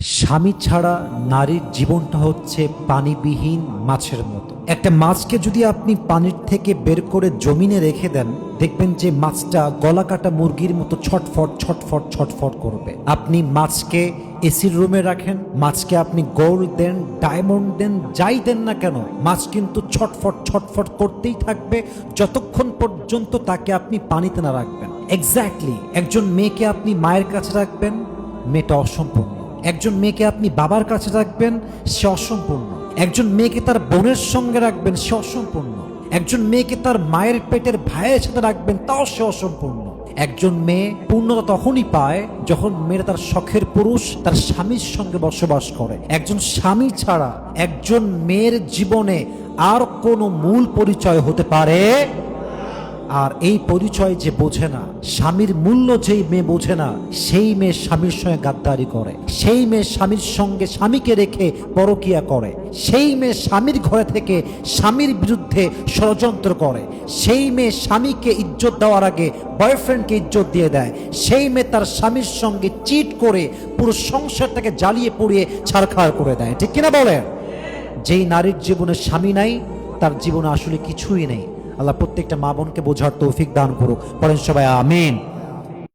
স্বামী ছাড়া নারীর জীবনটা হচ্ছে পানিবিহীন মাছের মতো। একটা মাছকে যদি আপনি পানির থেকে বের করে জমিনে রেখে দেন, দেখবেন যে মাছটা গলাকাটা মুরগির মতো ছটফট ছটফট ছটফট করবে। আপনি মাছকে এসির রুমে রাখেন, মাছকে আপনি গোল্ড দেন, ডায়মন্ড দেন, যাই দেন না কেন, মাছ কিন্তু ছটফট ছটফট করতেই থাকবে যতক্ষণ পর্যন্ত তাকে আপনি পানিতে না রাখবেন। এক্স্যাক্টলি একজন মেয়েকে আপনি মায়ের কাছে রাখবেন, মেয়েটা অসম্পূর্ণ। একজন মেয়েকে আপনি বাবার কাছে রাখবেন, সে অসম্পূর্ণ। একজন মেয়েকে তার বোনের সঙ্গে রাখবেন, সে অসম্পূর্ণ। একজন মেয়েকে তার মায়ের পেটের ভাইয়ের সাথে রাখবেন, তাও সে অসম্পূর্ণ। একজন মেয়ে পূর্ণতা তখনই পায় যখন মেয়েরা তার শখের পুরুষ তার স্বামীর সঙ্গে বসবাস করে। একজন স্বামী ছাড়া একজন মেয়ের জীবনে আর কোনো মূল পরিচয় হতে পারে। আর এই পরিচয় যে বোঝে না, স্বামীর মূল্য যেই মেয়ে বোঝে না, সেই মেয়ে স্বামীর সঙ্গে গাদ্দারি করে, সেই মেয়ে স্বামীর সঙ্গে স্বামীকে রেখে পরকিয়া করে, সেই মেয়ে স্বামীর ঘরে থেকে স্বামীর বিরুদ্ধে ষড়যন্ত্র করে, সেই মেয়ে স্বামীকে ইজ্জত দেওয়ার আগে বয়ফ্রেন্ডকে ইজ্জত দিয়ে দেয়, সেই মেয়ে তার স্বামীর সঙ্গে চিট করে পুরো সংসারটাকে জ্বালিয়ে পুড়িয়ে ছারখার করে দেয়। ঠিক কিনা বলেন? যেই নারীর জীবনে স্বামী নাই, তার জীবনে আসলে কিছুই নেই। আল্লাহ প্রত্যেকটা মা বোনকে বোঝার তৌফিক দান করুক। পড়েন সবাই আমিন।